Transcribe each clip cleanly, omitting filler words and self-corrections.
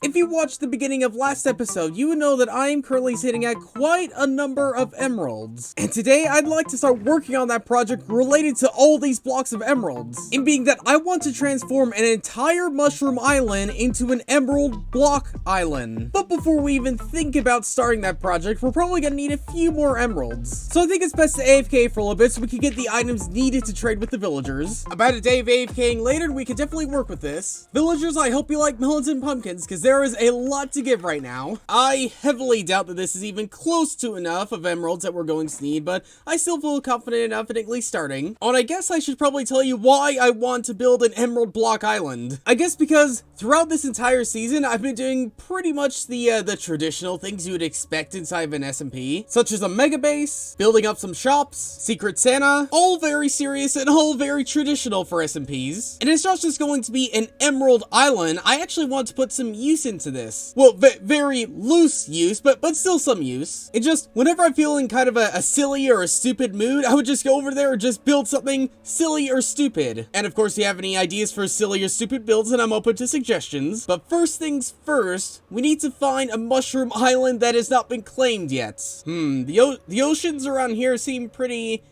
If you watched the beginning of last episode, you would know that I am currently sitting at quite a number of emeralds. And today, I'd like to start working on that project related to all these blocks of emeralds. In being that I want to transform an entire mushroom island into an emerald block island. But before we even think about starting that project, we're probably gonna need a few more emeralds. So I think it's best to AFK for a little bit so we can get the items needed to trade with the villagers. About a day of AFKing later, we can definitely work with this. Villagers, I hope you like melons and pumpkins, because there is a lot to give right now. I heavily doubt that this is even close to enough of emeralds that we're going to need, but I still feel confident enough in at least starting. Oh, and I guess I should probably tell you why I want to build an emerald block island. I guess because throughout this entire season, I've been doing pretty much the traditional things you would expect inside of an SMP, such as a mega base, building up some shops, Secret Santa, all very serious and all very traditional for SMPs. And it's not just going to be an emerald island, I actually want to put some use into this. Well, very loose use, but still some use. It just, whenever I'm feeling kind of a silly or a stupid mood, I would just go over there and just build something silly or stupid. And of course, if you have any ideas for silly or stupid builds, then I'm open to suggestions. But first things first, we need to find a mushroom island that has not been claimed yet. The oceans around here seem pretty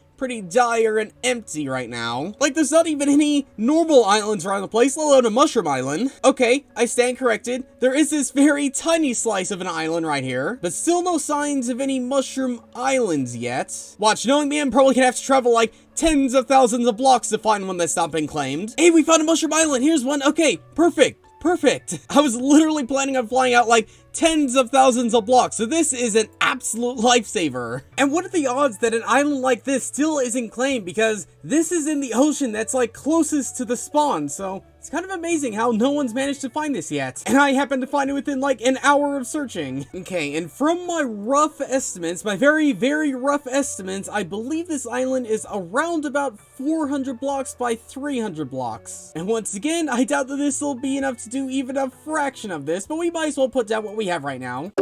dire and empty right now. Like, there's not even any normal islands around the place, let alone a mushroom island. Okay, I stand corrected. There is this very tiny slice of an island right here, but still no signs of any mushroom islands yet. Watch, knowing me, I'm probably gonna have to travel like tens of thousands of blocks to find one that's not been claimed. Hey, we found a mushroom island. Here's one. Okay, perfect. I was literally planning on flying out like tens of thousands of blocks, so this is an absolute lifesaver. And what are the odds that an island like this still isn't claimed, because this is in the ocean that's like closest to the spawn, so it's kind of amazing how no one's managed to find this yet. And I happened to find it within like an hour of searching. Okay, and from my rough estimates, my very rough estimates, I believe this island is around about 400 blocks by 300 blocks. And once again, I doubt that this will be enough to do even a fraction of this, but we might as well put down what we have right now.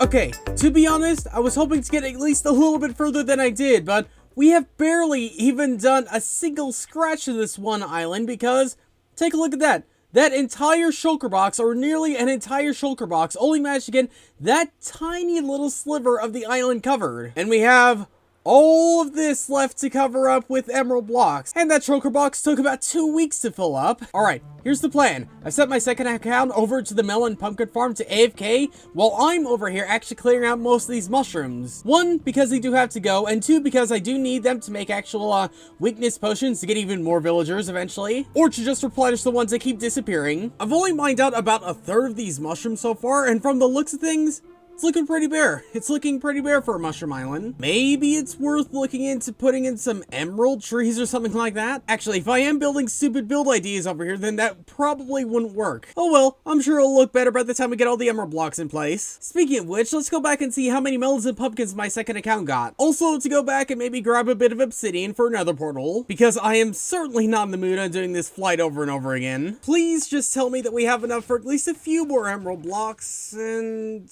Okay, to be honest, I was hoping to get at least a little bit further than I did, but we have barely even done a single scratch of this one island, because take a look at that. That entire shulker box, or nearly an entire shulker box, only managed to get that tiny little sliver of the island covered. And we have all of this left to cover up with emerald blocks, and that shulker box took about 2 weeks to fill up. Alright, here's the plan. I've set my second account over to the melon pumpkin farm to AFK, while I'm over here actually clearing out most of these mushrooms. One, because they do have to go, and two, because I do need them to make actual weakness potions to get even more villagers eventually, or to just replenish the ones that keep disappearing. I've only mined out about a third of these mushrooms so far, and from the looks of things, it's looking pretty bare. It's looking pretty bare for a mushroom island. Maybe it's worth looking into putting in some emerald trees or something like that. Actually, if I am building stupid build ideas over here, then that probably wouldn't work. Oh well, I'm sure it'll look better by the time we get all the emerald blocks in place. Speaking of which, let's go back and see how many melons and pumpkins my second account got. Also, to go back and maybe grab a bit of obsidian for another portal, because I am certainly not in the mood on doing this flight over and over again. Please just tell me that we have enough for at least a few more emerald blocks, and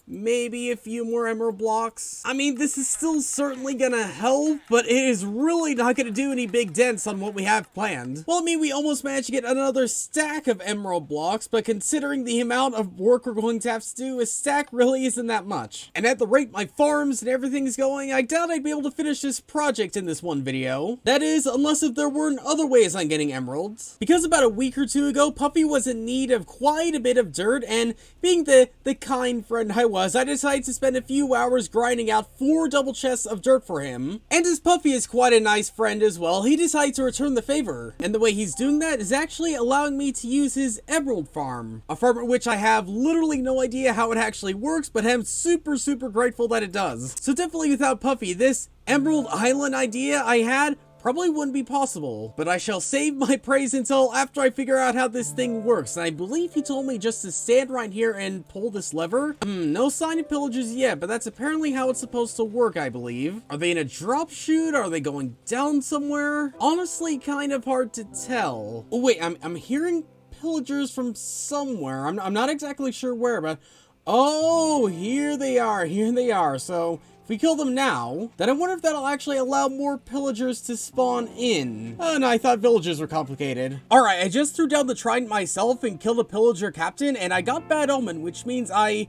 maybe a few more emerald blocks. I mean, this is still certainly gonna help, but it is really not gonna do any big dents on what we have planned. Well, I mean, we almost managed to get another stack of emerald blocks, but considering the amount of work we're going to have to do, a stack really isn't that much. And at the rate my farms and everything's going, I doubt I'd be able to finish this project in this one video. That is, unless if there weren't other ways on getting emeralds. Because about a week or two ago, Puffy was in need of quite a bit of dirt, and being the kind friend I I decided to spend a few hours grinding out 4 double chests of dirt for him. And as Puffy is quite a nice friend as well, he decided to return the favor. And the way he's doing that is actually allowing me to use his emerald farm. A farm at which I have literally no idea how it actually works, but I'm super grateful that it does. So definitely without Puffy, this emerald island idea I had probably wouldn't be possible, but I shall save my praise until after I figure out how this thing works. And I believe he told me just to stand right here and pull this lever. No sign of pillagers yet, but that's apparently how it's supposed to work, I believe. Are they in a drop chute? Are they going down somewhere? Honestly, kind of hard to tell. Oh wait, I'm hearing pillagers from somewhere. I'm not exactly sure where, but oh, here they are. So If we kill them now, then I wonder if that'll actually allow more pillagers to spawn in. Oh no, I thought villagers were complicated. Alright, I just threw down the trident myself and killed a pillager captain, and I got bad omen, which means I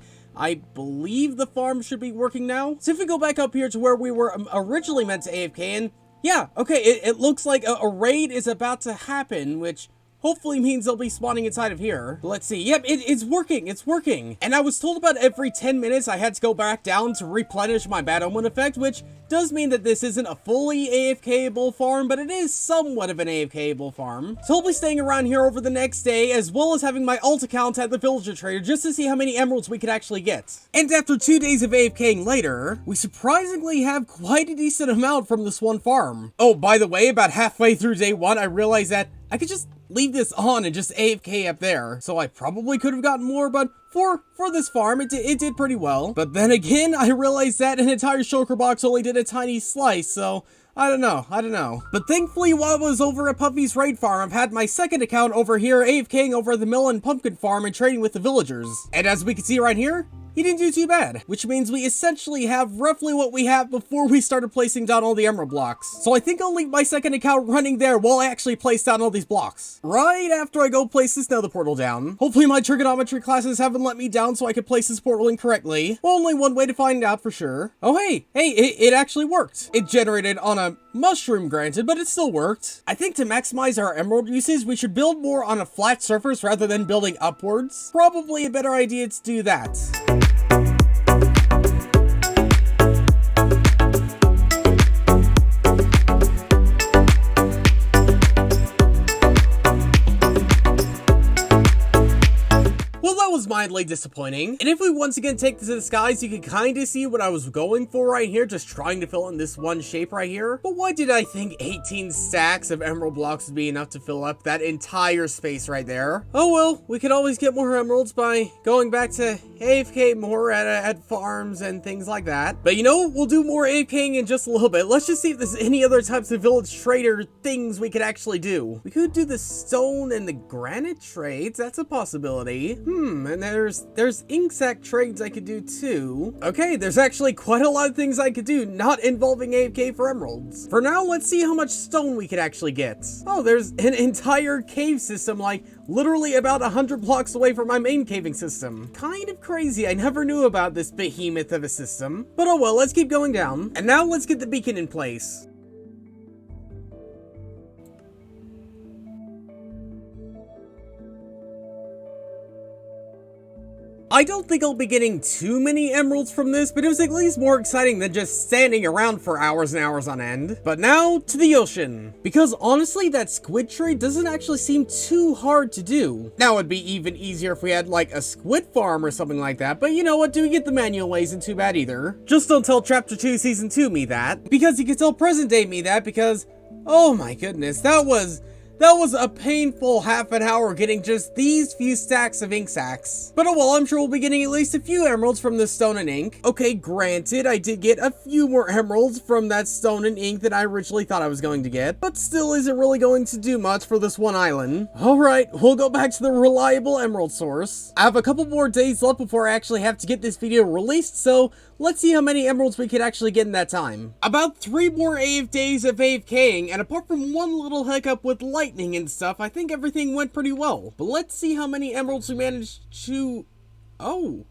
believe the farm should be working now. So if we go back up here to where we were originally meant to AFK in, yeah, okay, it looks like a raid is about to happen, which hopefully means they'll be spawning inside of here. But let's see. Yep, it's working. It's working. And I was told about every 10 minutes I had to go back down to replenish my bad omen effect, which does mean that this isn't a fully AFK-able farm, but it is somewhat of an AFK-able farm. So I'll be staying around here over the next day, as well as having my alt account at the villager trader just to see how many emeralds we could actually get. And after 2 days of AFKing later, we surprisingly have quite a decent amount from this one farm. Oh, by the way, about halfway through day 1, I realized that I could just leave this on and just AFK up there. So I probably could have gotten more, but for this farm, it did pretty well. But then again, I realized that an entire shulker box only did a tiny slice, so I don't know. But thankfully, while I was over at Puffy's raid farm, I've had my second account over here AFKing over at the melon pumpkin farm and trading with the villagers. And as we can see right here, he didn't do too bad, which means we essentially have roughly what we have before we started placing down all the emerald blocks. So I think I'll leave my second account running there while I actually place down all these blocks. Right after I go place this nether portal down. Hopefully my trigonometry classes haven't let me down so I can place this portal in correctly. Well, only one way to find out for sure. Oh hey, it actually worked. It generated on a mushroom granted, but it still worked. I think to maximize our emerald uses, we should build more on a flat surface rather than building upwards. Probably a better idea to do that. Was mildly disappointing. And if we once again take this to the skies, you can kind of see what I was going for right here, just trying to fill in this one shape right here. But why did I think 18 stacks of emerald blocks would be enough to fill up that entire space right there? Oh well, we could always get more emeralds by going back to AFK more at farms and things like that. But you know, we'll do more AFKing in just a little bit. Let's just see if there's any other types of village trader things we could actually do. We could do the stone and the granite trades. That's a possibility. And there's ink sac trades I could do too. Okay, there's actually quite a lot of things I could do, not involving AFK for emeralds. For now, let's see how much stone we could actually get. Oh, there's an entire cave system, like literally about 100 blocks away from my main caving system. Kind of crazy, I never knew about this behemoth of a system. But oh well, let's keep going down. And now let's get the beacon in place. I don't think I'll be getting too many emeralds from this, but it was at least more exciting than just standing around for hours and hours on end. But now to the ocean, because honestly that squid trade doesn't actually seem too hard to do. Now it'd be even easier if we had like a squid farm or something like that, but you know what, doing it the manual way isn't too bad either. Just don't tell Chapter 2 Season 2 me that, because you can tell present day me that, because oh my goodness, that was a painful half an hour getting just these few stacks of ink sacks. But oh well, I'm sure we'll be getting at least a few emeralds from this stone and ink. Okay, granted, I did get a few more emeralds from that stone and ink than I originally thought I was going to get, but still isn't really going to do much for this one island. Alright, we'll go back to the reliable emerald source. I have a couple more days left before I actually have to get this video released, so let's see how many emeralds we could actually get in that time. About 3 more AF days of AFKing, and apart from one little hiccup with lightning and stuff, I think everything went pretty well. But let's see how many emeralds we managed to... Oh.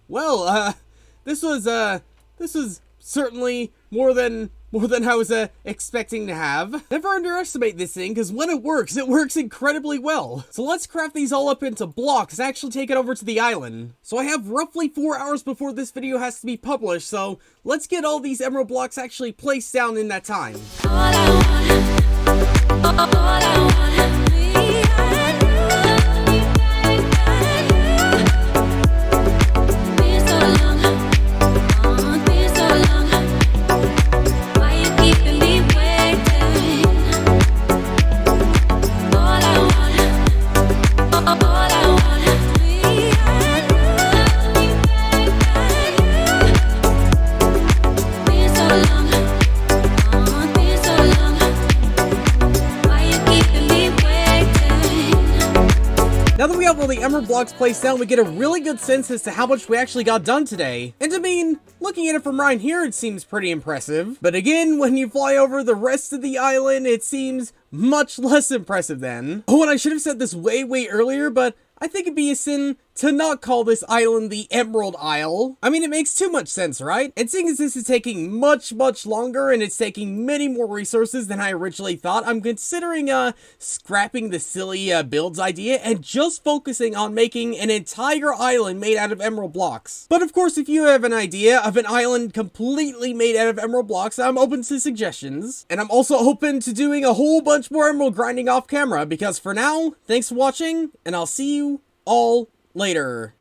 Well, this was certainly more than I was expecting to have. Never underestimate this thing, because when it works incredibly well. So let's craft these all up into blocks and actually take it over to the island. So I have roughly 4 hours before this video has to be published, so let's get all these emerald blocks actually placed down in that time. Keeping me have all the emerald blocks placed down, we get a really good sense as to how much we actually got done today. And I mean, looking at it from right here, it seems pretty impressive. But again, when you fly over the rest of the island, it seems much less impressive then. Oh, and I should have said this way earlier, but I think it'd be a sin to not call this island the Emerald Isle. I mean, it makes too much sense, right? And seeing as this is taking much longer and it's taking many more resources than I originally thought, I'm considering scrapping the silly builds idea and just focusing on making an entire island made out of emerald blocks. But of course, if you have an idea of an island completely made out of emerald blocks, I'm open to suggestions. And I'm also open to doing a whole bunch more emerald grinding off camera, because for now, thanks for watching, and I'll see you all later.